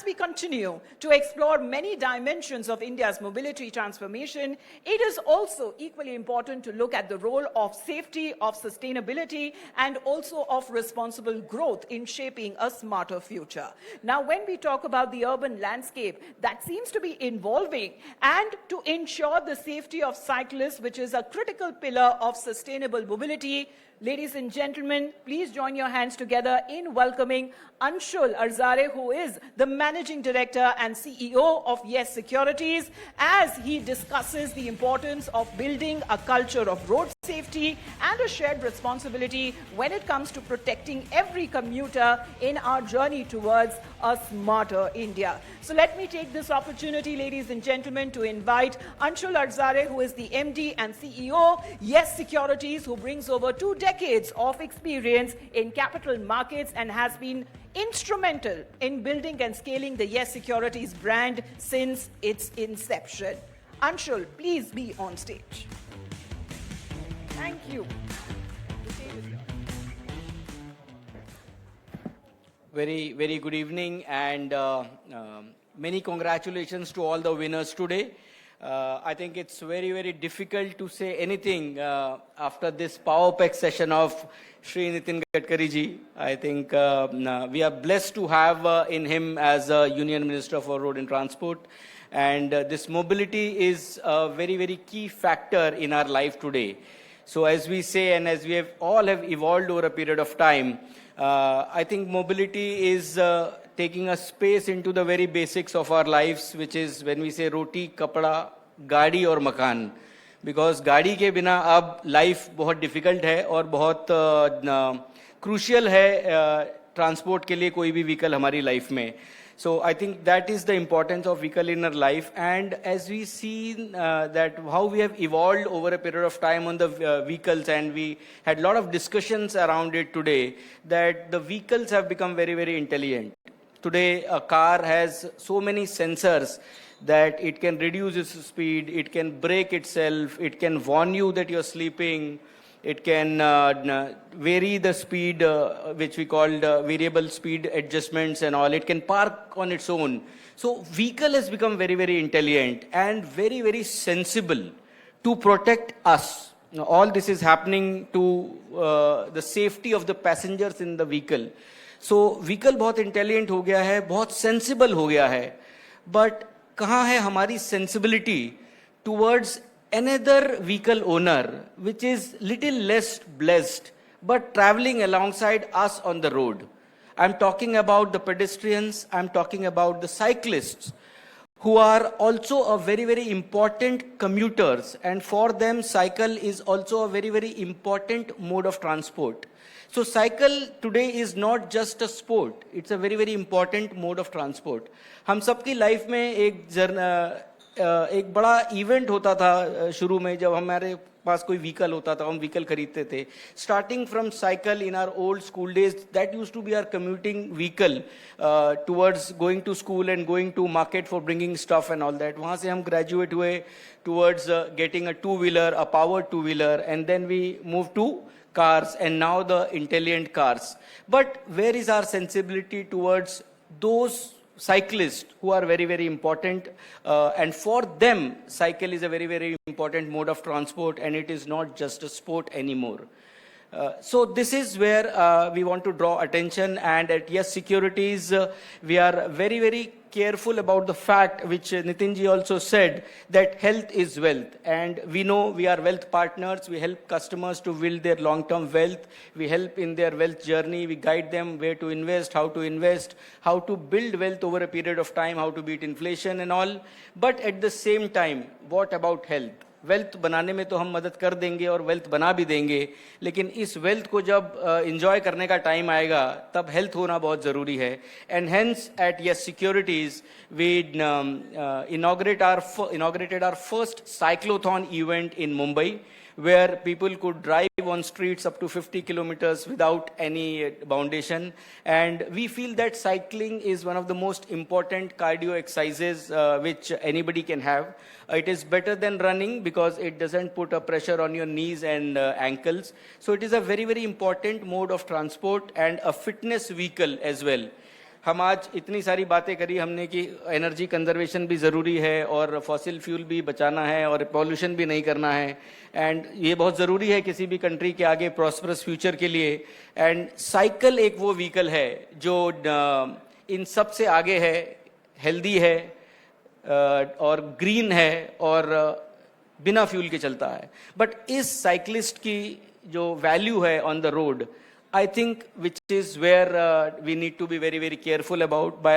as we continue to explore many dimensions of India's mobility transformation, it is also equally important to look at the role of safety, of sustainability, and also of responsible growth in shaping a smarter future. Now, when we talk about the urban landscape that seems to be evolving, and to ensure the safety of cyclists, which is a critical pillar of sustainable mobility, ladies and gentlemen, please join your hands together in welcoming Anshul Arzare, who is the Managing Director and CEO of Yes Securities, as he discusses the importance of building a culture of road safety and a shared responsibility when it comes to protecting every commuter in our journey towards a smarter India. So let me take this opportunity, ladies and gentlemen, to invite Anshul Arzare, who is the MD and CEO, Yes Securities, who brings over 2 decades of experience in capital markets and has been instrumental in building and scaling the Yes Securities brand since its inception. Anshul, please be on stage. Thank you. The stage is yours. Very good evening, and many congratulations to all the winners today. I think it's very difficult to say anything after this power pack session of Shri Nitin Gadkari ji. I think we are blessed to have in him as a Union Minister for Road and Transport, and this mobility is a very key factor in our life today. So as we say, and as we have all evolved over a period of time, I think mobility is taking a space into the very basics of our lives, which is when we say roti, kapda, गाड़ी और मकान. Because गाड़ी के बिना अब life बहुत difficult है और बहुत क्रूशियल है ट्रांसपोर्ट के लिए कोई भी व्हीकल हमारी लाइफ में. So I think that is the importance of vehicle in our life, and as we see that how we have evolved over a period of time on the vehicles, and we had a lot of discussions around it today, that the vehicles have become very intelligent. Today a car has so many sensors that it can reduce its speed, it can brake itself, it can warn you that you're sleeping, it can vary the speed, which we called variable speed adjustments and all. It can park on its own. So vehicle has become very intelligent and very sensible to protect us. Now, all this is happening to the safety of the passengers in the vehicle. So vehicle बहुत intelligent हो गया है, बहुत sensible हो गया है. But कहाँ है हमारी sensibility towards another vehicle owner which is little less blessed but traveling alongside us on the road? I'm talking about the pedestrians, I'm talking about the cyclists, who are also a very important commuters, and for them cycle is also a very important mode of transport. So cycle today is not just a sport, it's a very important mode of transport. हम सबकी life में एक बड़ा event होता था शुरू में, जब हमारे पास कोई व्हीकल होता था, हम व्हीकल खरीदते थे. Starting from cycle in our old school days, that used to be our commuting vehicle towards going to school and going to market for bringing stuff and all that. वहाँ से हम graduate हुए towards getting a two wheeler, a power two wheeler, and then we move to cars, and now the intelligent cars. But where is our sensibility towards those cyclists who are very important, and for them cycle is a very important mode of transport, and it is not just a sport anymore. So this is where we want to draw attention, and at Yes Securities we are very careful about the fact which Nitinji also said, that health is wealth, and we know we are wealth partners. We help customers to build their long-term wealth, we help in their wealth journey, we guide them where to invest, how to build wealth over a period of time, how to beat inflation and all. But at the same time, what about health? Wealth बनाने में तो हम मदद कर देंगे और wealth बना भी देंगे, लेकिन इस वेल्थ को जब एंजॉय करने का टाइम आएगा तब हेल्थ होना बहुत ज़रूरी है. And hence at Yes Securities we inaugurated our first cyclothon event in Mumbai, where people could drive on streets up to 50 kilometers without any foundation. And we feel that cycling is one of the most important cardio exercises which anybody can have. It is better than running because it doesn't put a pressure on your knees and ankles. So it is a very important mode of transport and a fitness vehicle as well. हम आज इतनी सारी बातें करी हमने कि energy conservation भी ज़रूरी है और फॉसिल फ्यूल भी बचाना है और पॉल्यूशन भी नहीं करना है, एंड ये बहुत ज़रूरी है किसी भी कंट्री के आगे प्रॉस्परस फ्यूचर के लिए। एंड साइकिल एक वो व्हीकल है जो इन सब से आगे है, हेल्दी है और ग्रीन है और बिना फ्यूल के चलता है। बट इस साइकिलिस्ट की जो वैल्यू है on the road, I think which is where we need to be very, very careful about. By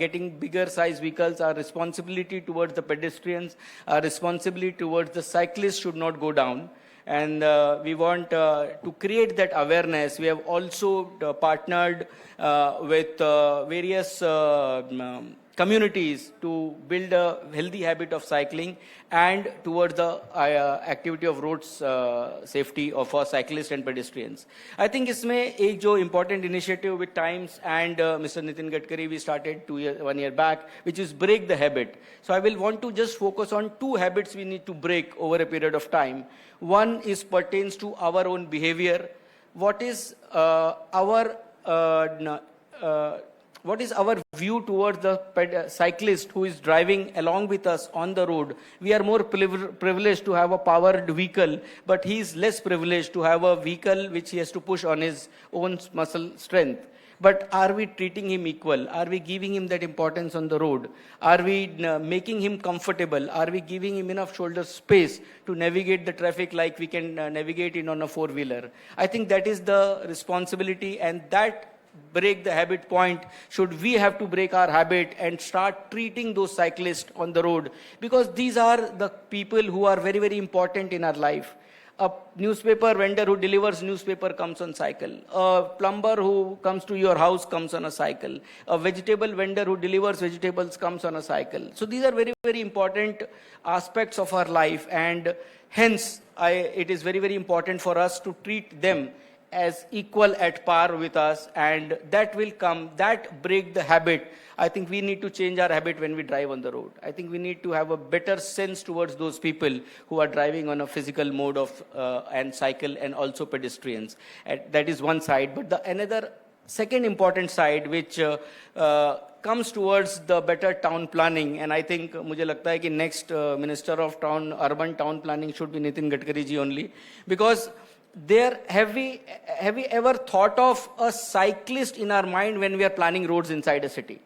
getting bigger size vehicles, our responsibility towards the pedestrians, our responsibility towards the cyclists should not go down. And we want to create that awareness. We have also partnered with various communities to build a healthy habit of cycling and towards the activity of roads safety of for cyclists and pedestrians. I think इसमें एक जो important initiative with Times and Mr. Nitin Gadkari we started 1 year back, which is break the habit. So I will want to just focus on 2 habits we need to break over a period of time. One is pertains to our own behavior. What is our view towards the cyclist who is driving along with us on the road? We are more privileged to have a powered vehicle, but he is less privileged to have a vehicle which he has to push on his own muscle strength. But are we treating him equal? Are we giving him that importance on the road? Are we making him comfortable? Are we giving him enough shoulder space to navigate the traffic like we can navigate in on a four-wheeler? I think that is the responsibility, and that break the habit point should we have to break our habit and start treating those cyclists on the road, because these are the people who are very, very important in our life. A newspaper vendor who delivers newspaper comes on cycle. A plumber who comes to your house comes on a cycle. A vegetable vendor who delivers vegetables comes on a cycle. So these are very, very important aspects of our life, and hence it is very, very important for us to treat them as equal at par with us, and that will come, that break the habit. I think we need to change our habit when we drive on the road. I think we need to have a better sense towards those people who are driving on a physical mode of and cycle, and also pedestrians. And that is one side. But another second important side which comes towards the better town planning, and I think मुझे लगता है कि next Minister of Urban Town Planning should be Nitin Gadkari ji only, because have we ever thought of a cyclist in our mind when we are planning roads inside a city?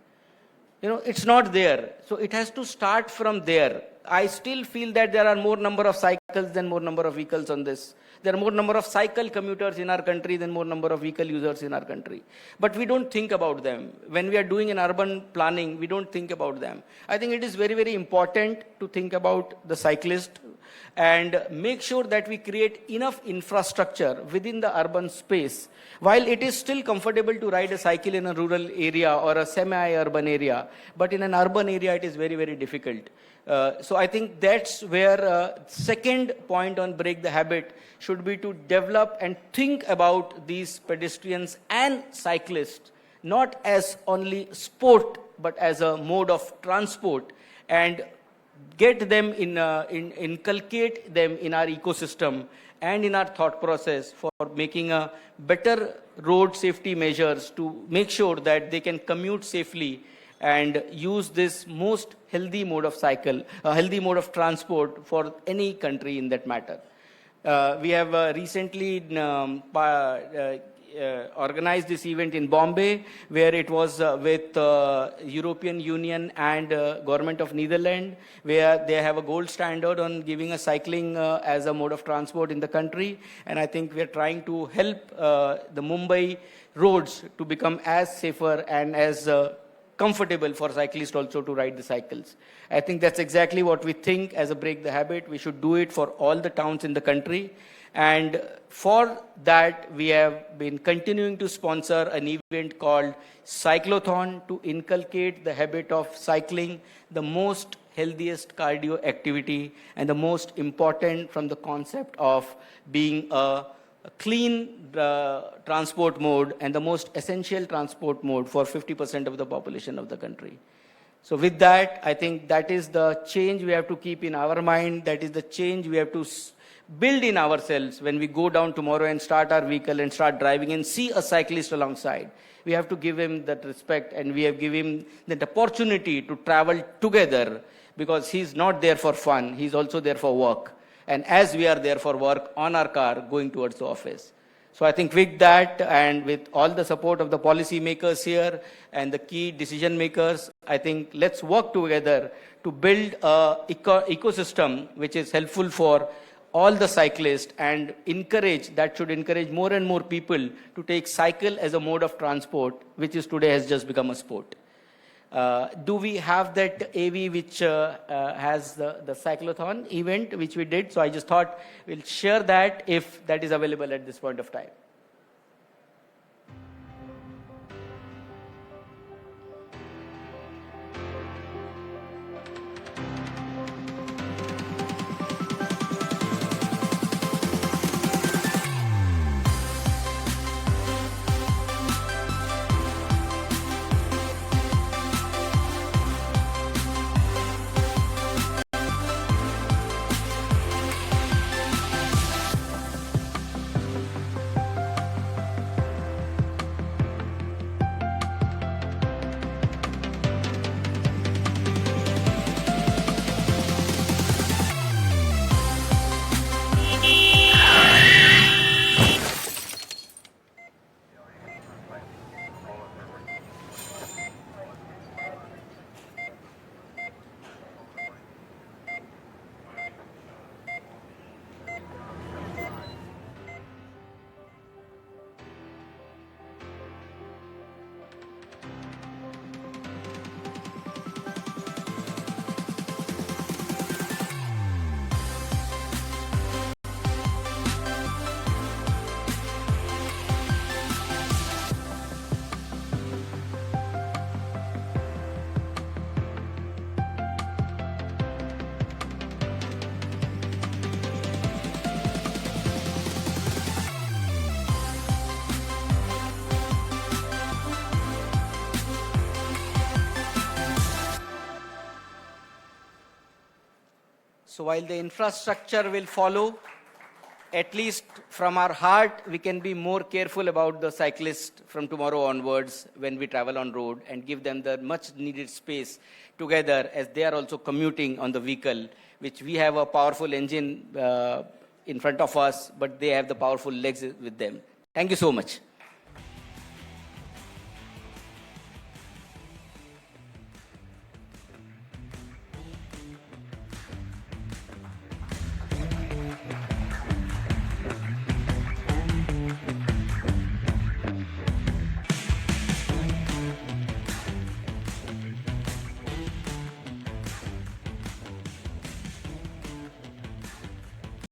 You know, it's not there. So it has to start from there. I still feel that there are more number of cycles than more number of vehicles on this. There are more number of cycle commuters in our country than more number of vehicle users in our country. But we don't think about them. When we are doing an urban planning, we don't think about them. I think it is very, very important to think about the cyclist and make sure that we create enough infrastructure within the urban space. While it is still comfortable to ride a cycle in a rural area or a semi-urban area, but in an urban area it is very, very difficult. So I think that's where second point on break the habit should be to develop and think about these pedestrians and cyclists not as only sport but as a mode of transport, and get them inculcate them in our ecosystem and in our thought process for making a better road safety measures to make sure that they can commute safely and use this most healthy mode of healthy mode of transport for any country in that matter. We have recently organized this event in Bombay, where it was with European Union and government of Netherlands, where they have a gold standard on giving a cycling as a mode of transport in the country. And I think we are trying to help the Mumbai roads to become as safer and as comfortable for cyclists also to ride the cycles. I think that's exactly what we think as a break the habit. We should do it for all the towns in the country. And for that, we have been continuing to sponsor an event called Cyclothon to inculcate the habit of cycling, the most healthiest cardio activity and the most important from the concept of being a clean transport mode and the most essential transport mode for 50% of the population of the country. So with that, I think that is the change we have to keep in our mind. That is the change we have to build in ourselves when we go down tomorrow and start our vehicle and start driving and see a cyclist alongside. We have to give him that respect, and we have given him that opportunity to travel together, because he's not there for fun. He's also there for work. And as we are there for work on our car going towards the office. So I think with that, and with all the support of the policy makers here and the key decision makers, I think let's work together to build a ecosystem which is helpful for all the cyclists, and should encourage more and more people to take cycle as a mode of transport, which is today has just become a sport. Do we have that AV which has the cyclothon event which we did? So I just thought we'll share that if that is available at this point of time. So while the infrastructure will follow, at least from our heart, we can be more careful about the cyclists from tomorrow onwards when we travel on road, and give them the much needed space together, as they are also commuting on the vehicle, which we have a powerful engine in front of us, but they have the powerful legs with them. Thank you so much.